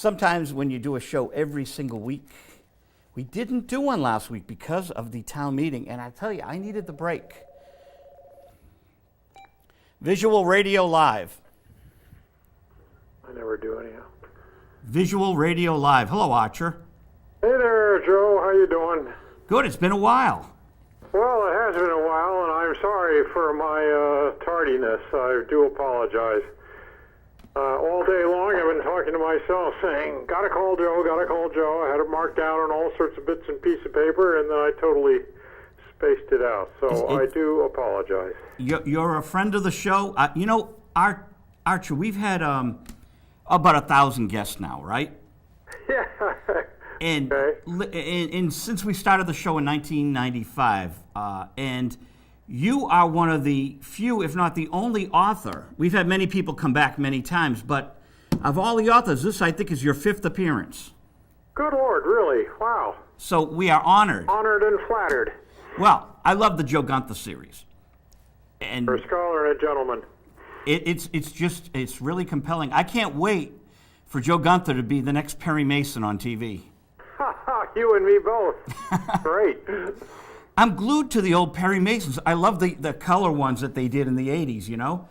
sometimes when you do a show every single week, we didn't do one last week because of the town meeting, and I tell you, I needed the break. Visual Radio Live. I never do anyhow. Visual Radio Live. Hello, Archer. Hey there, Joe. How you doing? Good. It's been a while. Well, it has been a while, and I'm sorry for my tardiness. I do apologize. All day long, I've been talking to myself, saying, gotta call Joe, gotta call Joe. I had it marked down on all sorts of bits and pieces of paper, and then I totally spaced it out. So I do apologize. You're a friend of the show. Archer, we've had about 1,000 guests now, right? Yeah. And, okay. and since we started the show in 1995, and you are one of the few, if not the only author. We've had many people come back many times, but of all the authors, this, I think, is your 5th appearance. Good Lord, really? Wow. So we are honored. Honored and flattered. Well, I love the Joe Gunther series. And for a scholar and a gentleman. It's really compelling. I can't wait for Joe Gunther to be the next Perry Mason on TV. You and me both. Great. I'm glued to the old Perry Masons. I love the color ones that they did in the 80s, you know?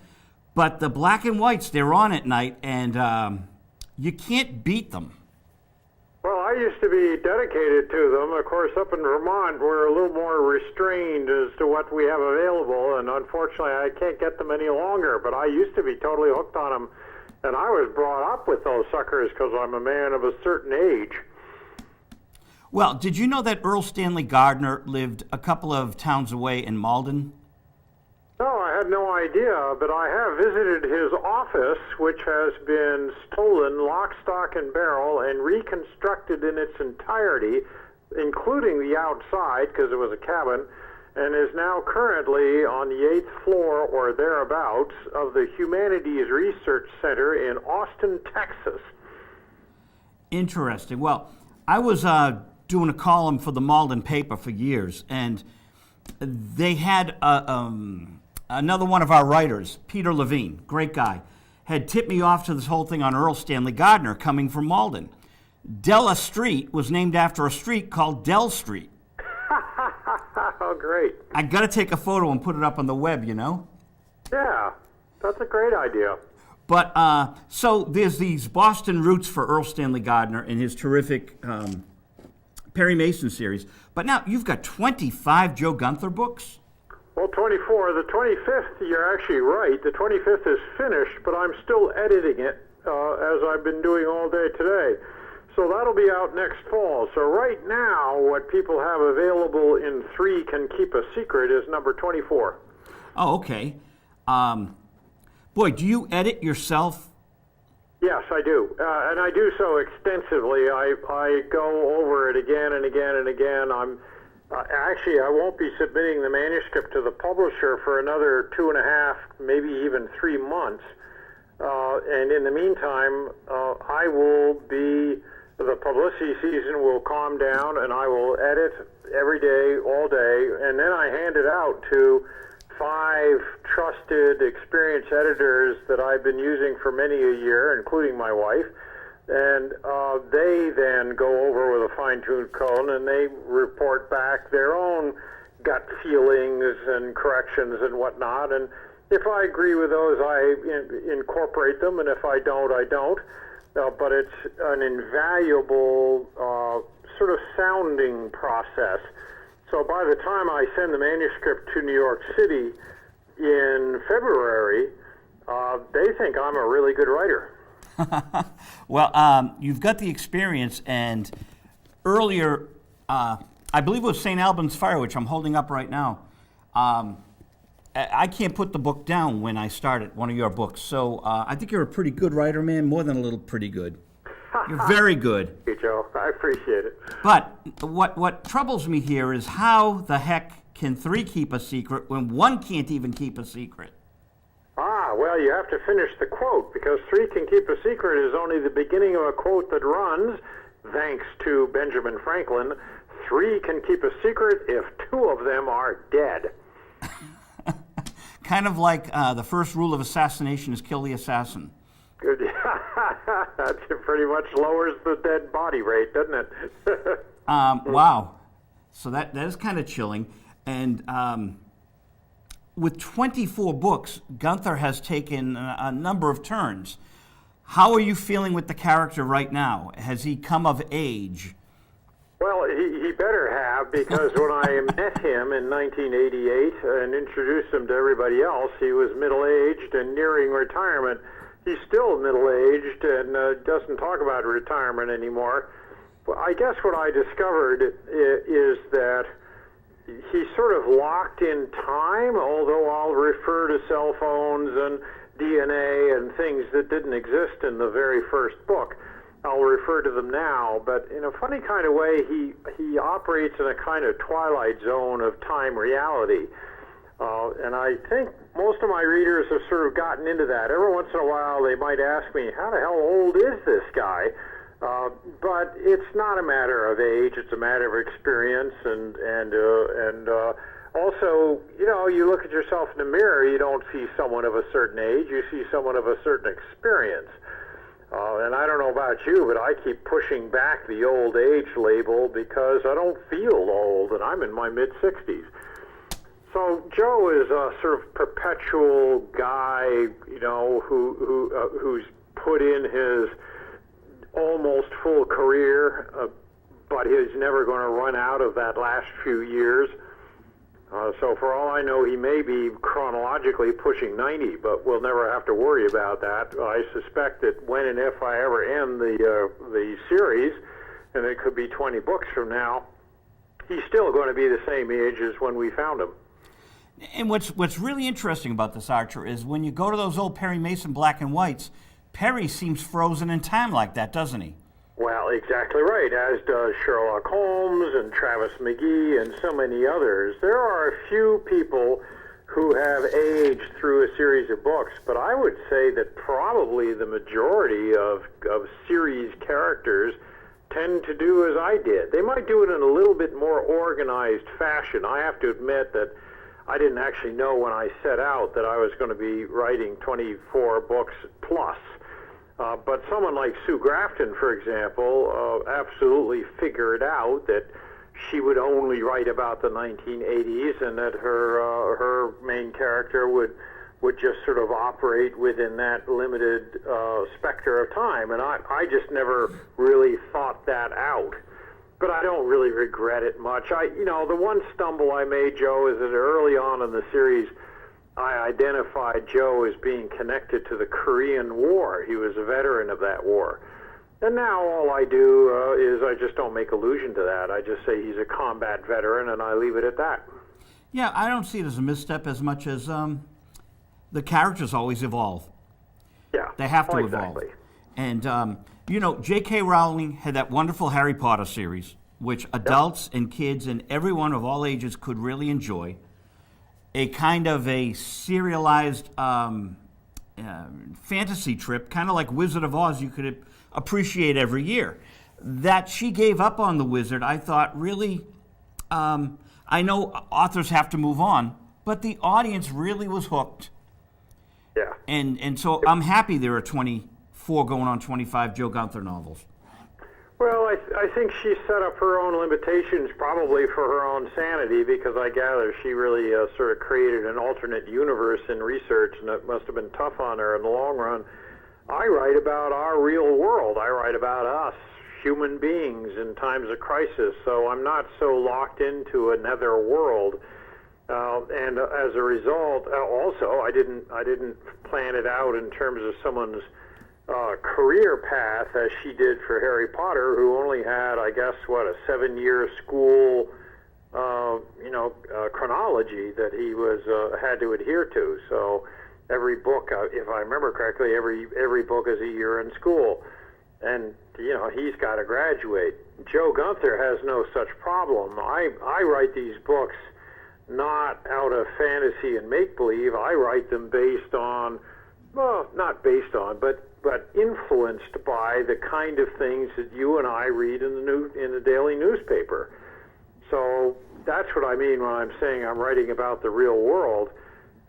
But the black and whites, they're on at night, and you can't beat them. Well, I used to be dedicated to them. Of course, up in Vermont, we're a little more restrained as to what we have available, and unfortunately, I can't get them any longer. But I used to be totally hooked on them, and I was brought up with those suckers because I'm a man of a certain age. Well, did you know that Earl Stanley Gardner lived a couple of towns away in Malden? No, I had no idea, but I have visited his office, which has been stolen lock, stock, and barrel and reconstructed in its entirety, including the outside, because it was a cabin, and is now currently on the 8th floor or thereabouts of the Humanities Research Center in Austin, Texas. Interesting. Well, I was doing a column for the Malden paper for years, and they had another one of our writers, Peter Levine, great guy, had tipped me off to this whole thing on Earl Stanley Gardner coming from Malden. Della Street was named after a street called Dell Street. Oh, great. I got to take a photo and put it up on the web, you know? Yeah, that's a great idea. But, so there's these Boston roots for Earl Stanley Gardner and his terrific Perry Mason series. But now you've got 25 Joe Gunther books? Well, 24. The 25th, you're actually right. The 25th is finished, but I'm still editing it, as I've been doing all day today. So that'll be out next fall. So right now, what people have available in 3 Can Keep a Secret is number 24. Oh, okay. Boy, do you edit yourself? Yes, I do. And I do so extensively. I go over it again and again and again. Actually, I won't be submitting the manuscript to the publisher for another 2.5, maybe even 3 months. And in the meantime, the publicity season will calm down, and I will edit every day, all day, and then I hand it out to 5 trusted, experienced editors that I've been using for many a year, including my wife. And they then go over with a fine-tuned comb, and they report back their own gut feelings and corrections and whatnot. And if I agree with those, I incorporate them, and if I don't, I don't. But it's an invaluable sort of sounding process. So by the time I send the manuscript to New York City in February, they think I'm a really good writer. Well, you've got the experience, and earlier, I believe it was St. Albans Fire, which I'm holding up right now. I can't put the book down when I started one of your books, so I think you're a pretty good writer, man, more than a little pretty good. You're very good. Hey, Joe. I appreciate it. But what troubles me here is how the heck can 3 keep a secret when 1 can't even keep a secret? Well, you have to finish the quote, because 3 Can Keep a Secret is only the beginning of a quote that runs, thanks to Benjamin Franklin, 3 can keep a secret if 2 of them are dead. Kind of like the first rule of assassination is kill the assassin. That pretty much lowers the dead body rate, doesn't it? Wow. So that is kind of chilling. And with 24 books, Gunther has taken a number of turns. How are you feeling with the character right now? Has he come of age? Well, he better have, because when I met him in 1988 and introduced him to everybody else, he was middle-aged and nearing retirement. He's still middle-aged and doesn't talk about retirement anymore. Well, I guess what I discovered is that he's sort of locked in time, although I'll refer to cell phones and DNA and things that didn't exist in the very first book. I'll refer to them now, but in a funny kind of way, he operates in a kind of twilight zone of time reality. And I think most of my readers have sort of gotten into that. Every once in a while, they might ask me, how the hell old is this guy? But it's not a matter of age, it's a matter of experience, and also, you look at yourself in the mirror, you don't see someone of a certain age, you see someone of a certain experience. And I don't know about you, but I keep pushing back the old age label because I don't feel old, and I'm in my mid-60s. So Joe is a sort of perpetual guy, who's put in his almost full career, but he's never going to run out of that last few years. So for all I know, he may be chronologically pushing 90, but we'll never have to worry about that. I suspect that when and if I ever end the series, and it could be 20 books from now, he's still going to be the same age as when we found him. And what's really interesting about this, Archer, is when you go to those old Perry Mason black and whites, Perry seems frozen in time like that, doesn't he? Well, exactly right, as does Sherlock Holmes and Travis McGee and so many others. There are a few people who have aged through a series of books, but I would say that probably the majority of series characters tend to do as I did. They might do it in a little bit more organized fashion. I have to admit that I didn't actually know when I set out that I was going to be writing 24 books plus. But someone like Sue Grafton, for example, absolutely figured out that she would only write about the 1980s, and that her main character would just sort of operate within that limited specter of time. And I just never really thought that out. But I don't really regret it much. The one stumble I made, Joe, is that early on in the series, I identified Joe as being connected to the Korean War. He was a veteran of that war. And now all I do is I just don't make allusion to that. I just say he's a combat veteran, and I leave it at that. Yeah, I don't see it as a misstep as much as the characters always evolve. Yeah, they have to exactly. evolve. And, J.K. Rowling had that wonderful Harry Potter series, which adults and kids and everyone of all ages could really enjoy. A kind of a serialized fantasy trip, kind of like Wizard of Oz, you could appreciate every year. That she gave up on the Wizard, I thought really, I know authors have to move on, but the audience really was hooked. Yeah. And so I'm happy there are 24 going on 25 Joe Gunther novels. Well, I think she set up her own limitations probably for her own sanity, because I gather she really sort of created an alternate universe in research, and it must have been tough on her in the long run. I write about our real world. I write about us, human beings, in times of crisis, so I'm not so locked into another world. And as a result, also, I didn't plan it out in terms of someone's career path as she did for Harry Potter, who only had, I guess, a 7-year school, chronology that he had to adhere to. So every book, if I remember correctly, every book is a year in school, and he's got to graduate. Joe Gunther has no such problem. I write these books not out of fantasy and make-believe. I write them based on, well, not based on, but influenced by the kind of things that you and I read in the daily newspaper. So that's what I mean when I'm saying I'm writing about the real world.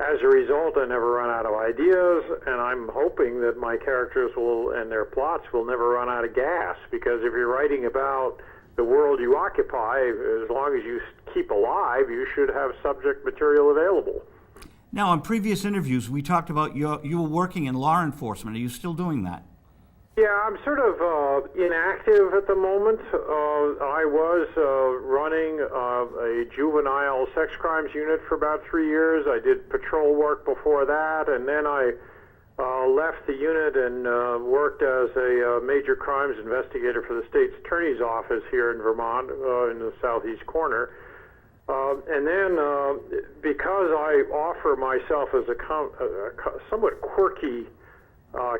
As a result, I never run out of ideas, and I'm hoping that my characters will and their plots will never run out of gas, because if you're writing about the world you occupy, as long as you keep alive, you should have subject material available. Now, in previous interviews, we talked about you were working in law enforcement. Are you still doing that? Yeah, I'm sort of inactive at the moment. I was running a juvenile sex crimes unit for about 3 years. I did patrol work before that, and then I left the unit and worked as a major crimes investigator for the state's attorney's office here in Vermont, in the southeast corner. And then, because I offer myself as a somewhat quirky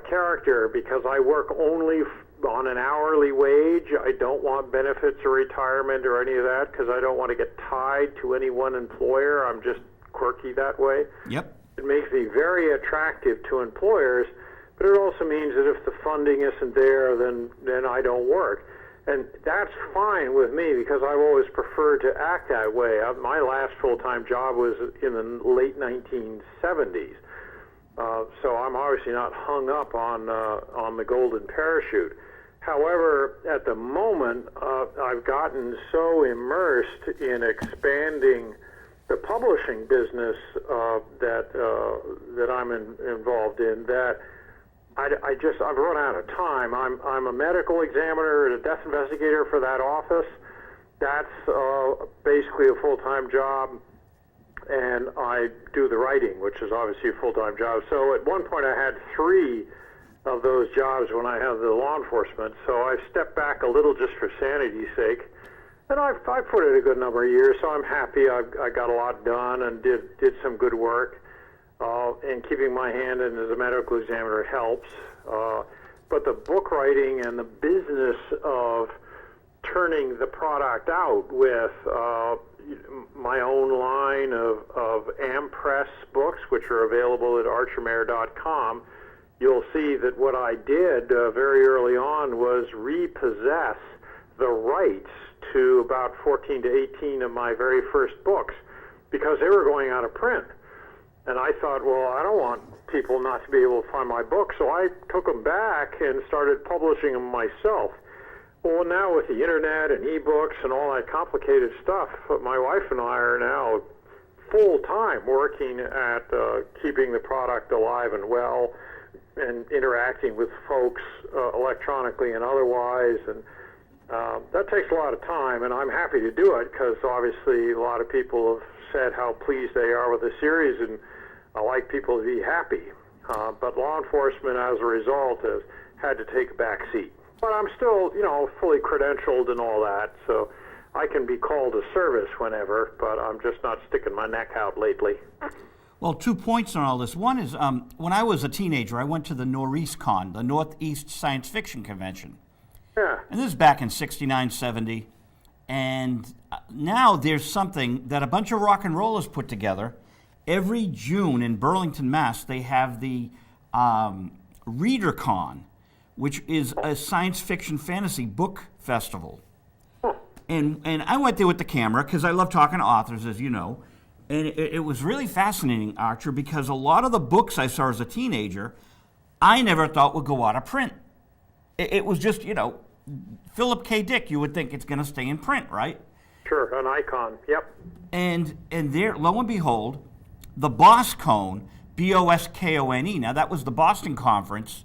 character, because I work only on an hourly wage, I don't want benefits or retirement or any of that, because I don't want to get tied to any one employer. I'm just quirky that way. Yep. It makes me very attractive to employers, but it also means that if the funding isn't there, then I don't work. And that's fine with me, because I've always preferred to act that way. My last full-time job was in the late 1970s. So I'm obviously not hung up on the golden parachute. However, at the moment, I've gotten so immersed in expanding the publishing business that I'm involved in that I've run out of time. I'm a medical examiner and a death investigator for that office. That's basically a full-time job. And I do the writing, which is obviously a full-time job. So at one point I had 3 of those jobs when I had the law enforcement. So I've stepped back a little just for sanity's sake. And I've put in a good number of years, so I'm happy. I got a lot done and did some good work. And keeping my hand in as a medical examiner helps. But the book writing and the business of turning the product out with my own line of Ampress books, which are available at archermare.com, you'll see that what I did very early on was repossess the rights to about 14 to 18 of my very first books, because they were going out of print. And I thought, well, I don't want people not to be able to find my books, so I took them back and started publishing them myself. Well, now with the internet and ebooks and all that complicated stuff, my wife and I are now full-time working at keeping the product alive and well and interacting with folks electronically and otherwise. And that takes a lot of time, and I'm happy to do it, because obviously a lot of people have said how pleased they are with the series, and I like people to be happy. But law enforcement, as a result, has had to take a back seat. But I'm still, fully credentialed and all that, so I can be called to service whenever, but I'm just not sticking my neck out lately. Well, 2 points on all this. One is, when I was a teenager, I went to the NorEastCon, the Northeast Science Fiction Convention. Yeah. And this is back in 69, 70. And now there's something that a bunch of rock and rollers put together. Every June in Burlington, Mass., they have the ReaderCon, which is a science fiction fantasy book festival. And I went there with the camera, because I love talking to authors, as you know. And it was really fascinating, Archer, because a lot of the books I saw as a teenager, I never thought would go out of print. It was just, Philip K. Dick, you would think it's going to stay in print, right? Sure, an icon, yep. And there, lo and behold, the BosCone, BOSKONE, now that was the Boston conference.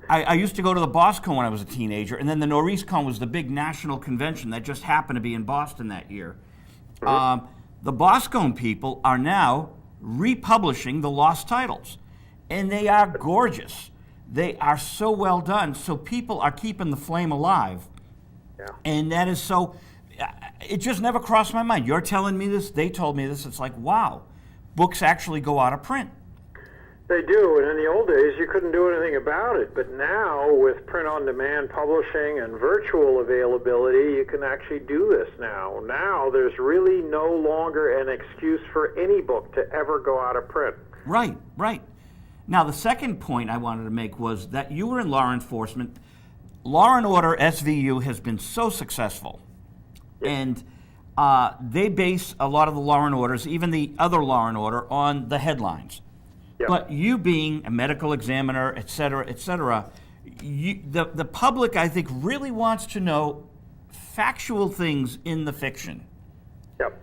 I used to go to the BosCone when I was a teenager, and then the NorEastCon was the big national convention that just happened to be in Boston that year. Mm-hmm. The BosCone people are now republishing the lost titles, and they are gorgeous. They are so well done, so people are keeping the flame alive. Yeah. And that is so, it just never crossed my mind. You're telling me this, they told me this, it's like, wow, books actually go out of print. They do, and in the old days you couldn't do anything about it, but now with print-on-demand publishing and virtual availability, you can actually do this now. Now there's really no longer an excuse for any book to ever go out of print. Right, right. Now the second point I wanted to make was that you were in law enforcement. Law and Order SVU has been so successful, and they base a lot of the Law and Orders, even the other Law and Order, on the headlines. Yep. But you being a medical examiner, et cetera, the public, I think, really wants to know factual things in the fiction. Yep.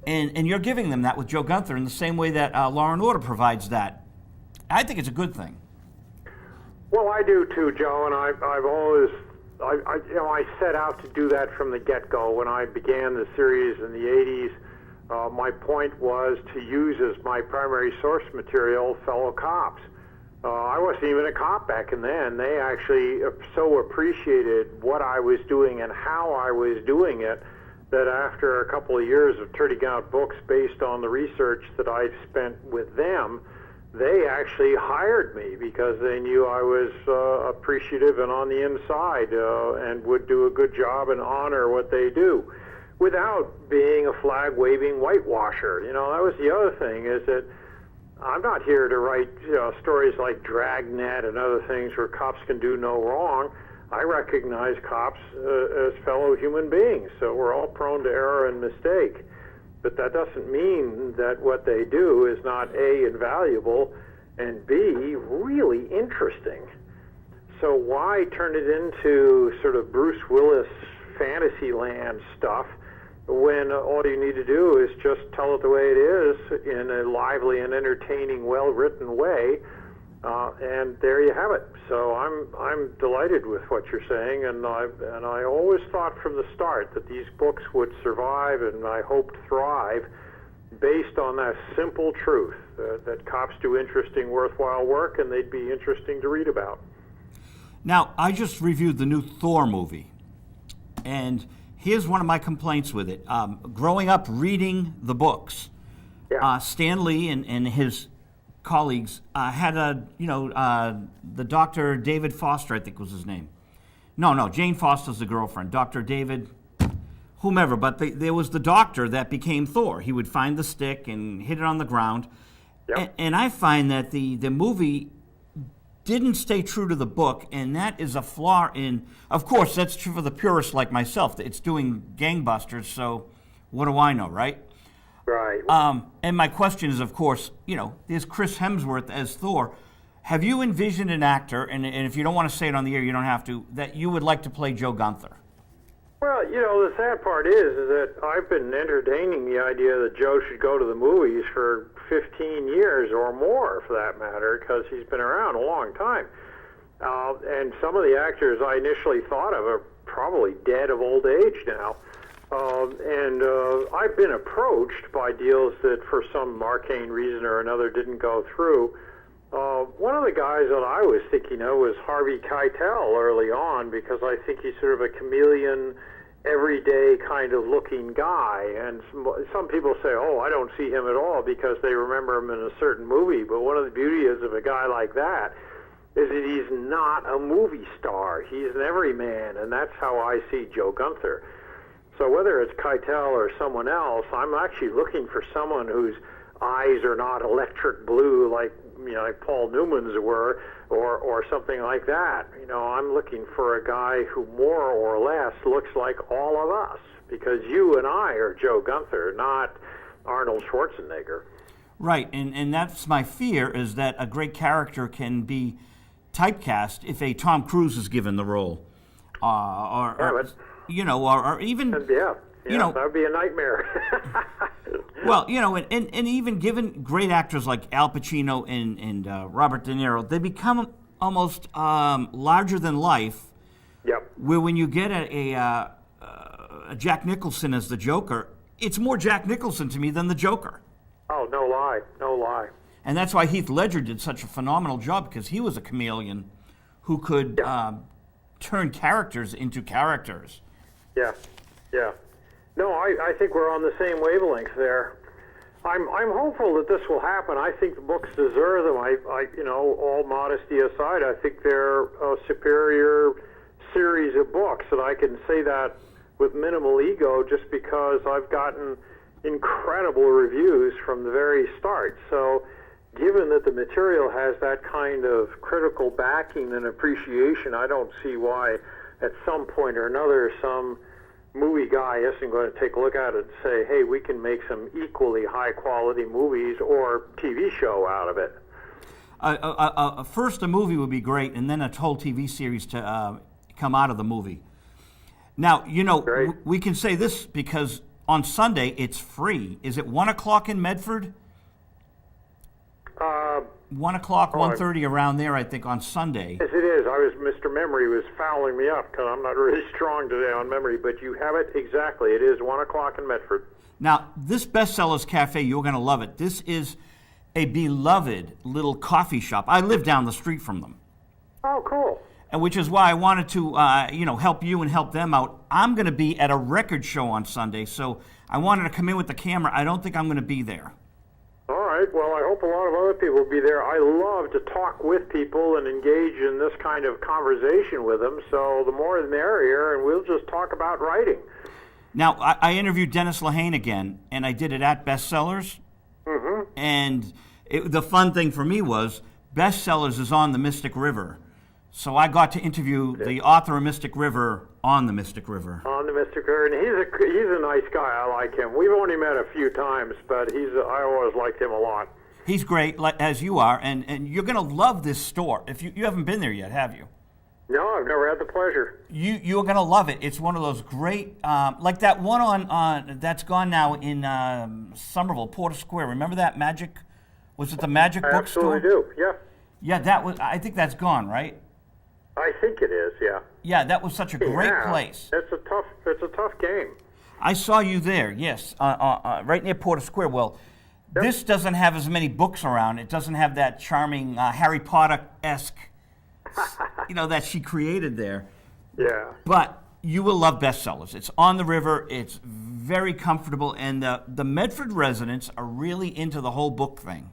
And you're giving them that with Joe Gunther in the same way that Law and Order provides that. I think it's a good thing. Well, I do too, Joe, and I've always, I set out to do that from the get-go. When I began the series in the 80s, my point was to use as my primary source material fellow cops. I wasn't even a cop back then. They actually so appreciated what I was doing and how I was doing it that after a couple of years of turning out books based on the research that I spent with them, they actually hired me because they knew I was appreciative and on the inside and would do a good job and honor what they do without being a flag-waving whitewasher. You know, that was the other thing, is that I'm not here to write stories like Dragnet and other things where cops can do no wrong. I recognize cops as fellow human beings, so we're all prone to error and mistake. But that doesn't mean that what they do is not A, invaluable, and B, really interesting. So why turn it into sort of Bruce Willis Fantasyland stuff when all you need to do is just tell it the way it is in a lively and entertaining, well-written way, and there you have it. So I'm delighted with what you're saying, and I always thought from the start that these books would survive, and I hoped thrive, based on that simple truth that cops do interesting, worthwhile work, and they'd be interesting to read about. Now, I just reviewed the new Thor movie, and here's one of my complaints with it. Growing up reading the books, Yeah. Stanley and his colleagues had the Dr. David Foster, I think was his name. No, Jane Foster's the girlfriend. Dr. David, whomever, but there was the doctor that became Thor. He would find the stick and hit it on the ground. Yep. And I find that the movie didn't stay true to the book, and that is a flaw in, of course, that's true for the purists like myself. It's doing gangbusters, so what do I know, right? Right. And my question is, of course, there's Chris Hemsworth as Thor. Have you envisioned an actor, and if you don't want to say it on the air, you don't have to, that you would like to play Joe Gunther? Well, the sad part is that I've been entertaining the idea that Joe should go to the movies for 15 years or more, for that matter, because he's been around a long time. And some of the actors I initially thought of are probably dead of old age now. And I've been approached by deals that for some arcane reason or another didn't go through. One of the guys that I was thinking of was Harvey Keitel early on, because I think he's sort of a chameleon, everyday kind of looking guy. And some people say, oh, I don't see him at all because they remember him in a certain movie. But one of the beauties of a guy like that is that he's not a movie star. He's an everyman, and that's how I see Joe Gunther. So whether it's Keitel or someone else, I'm actually looking for someone whose eyes are not electric blue like Paul Newman's were, or something like that. I'm looking for a guy who more or less looks like all of us, because you and I are Joe Gunther, not Arnold Schwarzenegger. Right, and that's my fear, is that a great character can be typecast if a Tom Cruise is given the role, or even that would be a nightmare. Well, and even given great actors like Al Pacino and Robert De Niro, they become almost larger than life. Yep. Where when you get a Jack Nicholson as the Joker, it's more Jack Nicholson to me than the Joker. Oh, no lie. And that's why Heath Ledger did such a phenomenal job, because he was a chameleon who could turn characters into characters. Yeah. No, I think we're on the same wavelength there. I'm hopeful that this will happen. I think the books deserve them. All modesty aside, I think they're a superior series of books, and I can say that with minimal ego just because I've gotten incredible reviews from the very start. So given that the material has that kind of critical backing and appreciation, I don't see why at some point or another some movie guy isn't going to take a look at it and say, hey, we can make some equally high-quality movies or TV show out of it. First, a movie would be great, and then a whole TV series to come out of the movie. Now, we can say this because on Sunday it's free. Is it 1 o'clock in Medford? 1 o'clock, 1:30 around there, I think, on Sunday. Yes, it is. Mr. Memory was fouling me up because I'm not really strong today on memory, but you have it exactly. It is 1 o'clock in Medford. Now, this Bestsellers Cafe, you're going to love it. This is a beloved little coffee shop. I live down the street from them. Oh, cool. And which is why I wanted to, help you and help them out. I'm going to be at a record show on Sunday, so I wanted to come in with the camera. I don't think I'm going to be there. All right. Well, I hope a lot of other people will be there. I love to talk with people and engage in this kind of conversation with them, so the more the merrier, and we'll just talk about writing. Now, I interviewed Dennis Lehane again, and I did it at Bestsellers. Mm-hmm. And the fun thing for me was Bestsellers is on the Mystic River. So I got to interview the author of Mystic River on the Mystic River. On the Mystic River, and he's a nice guy. I like him. We've only met a few times, but I always liked him a lot. He's great, as you are, and you're going to love this store. If you haven't been there yet, have you? No, I've never had the pleasure. You're going to love it. It's one of those great, like that one on that's gone now in Somerville, Porter Square. Remember that Magic? Was it the Magic Bookstore? I absolutely do. Yeah. Yeah, that was. I think that's gone, right? I think it is. Yeah. Yeah, that was such a great place. It's a tough game. I saw you there. Yes, right near Porter Square. Well, this doesn't have as many books around. It doesn't have that charming Harry Potter-esque, that she created there. Yeah. But you will love Bestsellers. It's on the river. It's very comfortable, and the Medford residents are really into the whole book thing.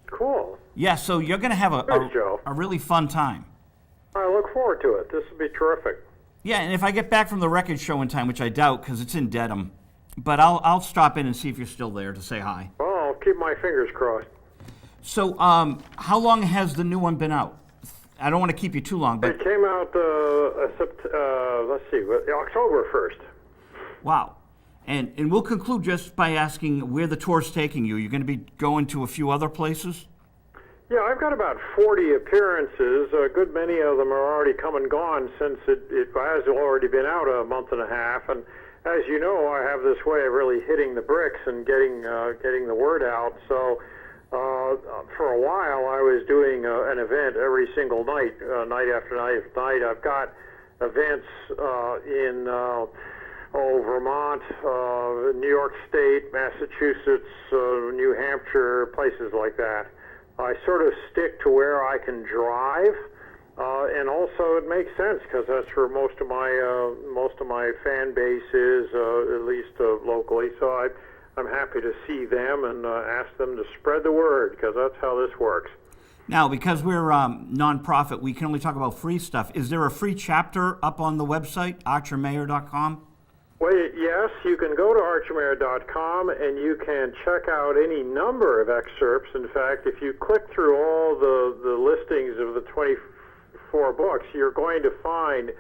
Cool. Yeah, so you're going to have a really fun time. I look forward to it. This will be terrific. Yeah, and if I get back from the record show in time, which I doubt because it's in Dedham, but I'll stop in and see if you're still there to say hi. Well, I'll keep my fingers crossed. So, how long has the new one been out? I don't want to keep you too long, but it came out, October 1st. Wow. And we'll conclude just by asking where the tour's taking you. You're going to be going to a few other places? Yeah, I've got about 40 appearances. A good many of them are already come and gone since it has already been out a month and a half. And as you know, I have this way of really hitting the bricks and getting the word out. So for a while, I was doing an event every single night, night after night after night. I've got events in Vermont, New York State, Massachusetts, New Hampshire, places like that. I sort of stick to where I can drive, and also it makes sense because that's where most of my fan base is, at least locally. So I'm happy to see them and ask them to spread the word because that's how this works. Now, because we're nonprofit, we can only talk about free stuff. Is there a free chapter up on the website, archermayor.com? Well, yes, you can go to archermayor.com and you can check out any number of excerpts. In fact, if you click through all the listings of the 24 books, you're going to find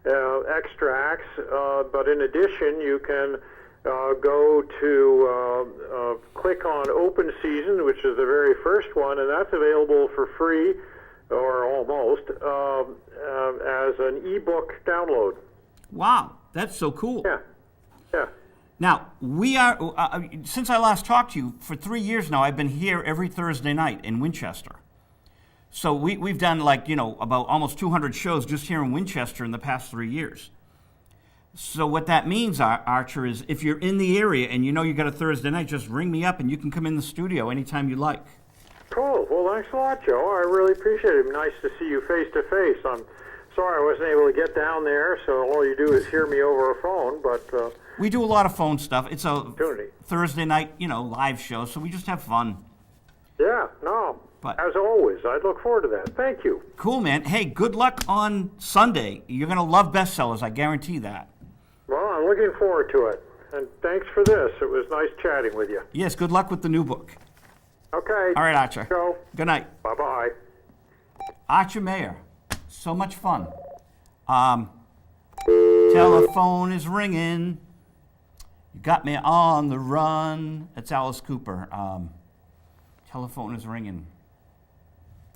extracts. But in addition, you can go to click on Open Season, which is the very first one, and that's available for free, or almost, as an ebook download. Wow. That's so cool. Yeah, yeah. Now, we are, since I last talked to you, for 3 years now, I've been here every Thursday night in Winchester. So we've done about almost 200 shows just here in Winchester in the past 3 years. So what that means, Archer, is if you're in the area and you got a Thursday night, just ring me up and you can come in the studio anytime you like. Cool. Well, thanks a lot, Joe. I really appreciate it. Nice to see you face to face. I'm sorry I wasn't able to get down there, so all you do is hear me over a phone, but... we do a lot of phone stuff. It's a opportunity. Thursday night, live show, so we just have fun. Yeah, no. But as always, I look forward to that. Thank you. Cool, man. Hey, good luck on Sunday. You're going to love Bestsellers, I guarantee that. Well, I'm looking forward to it. And thanks for this. It was nice chatting with you. Yes, good luck with the new book. Okay. All right, Archer. Joe. Good night. Bye-bye. Archer Mayor. So much fun. Telephone is ringing. You got me on the run. That's Alice Cooper. Telephone is ringing.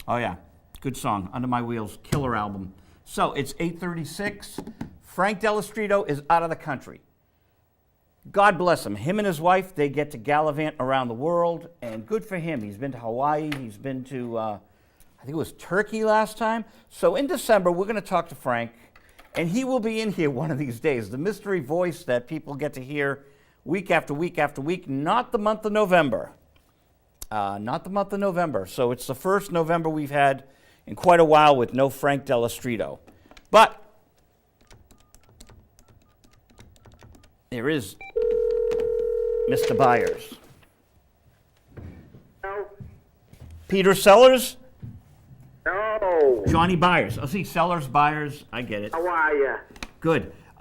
Oh, yeah. Good song. Under My Wheels. Killer album. So it's 8:36. Frank Delastrito is out of the country. God bless him. Him and his wife, they get to gallivant around the world, and good for him. He's been to Hawaii. He's been to, I think it was Turkey last time. So in December, we're going to talk to Frank, and he will be in here one of these days. The mystery voice that people get to hear week after week after week, not the month of November. Not the month of November. So it's the first November we've had in quite a while with no Frank Delastrito. But there is Mr. Byers. No. Peter Sellers? No. Johnny Byers. Oh, see, Sellers, Byers, I get it. How are you? Good.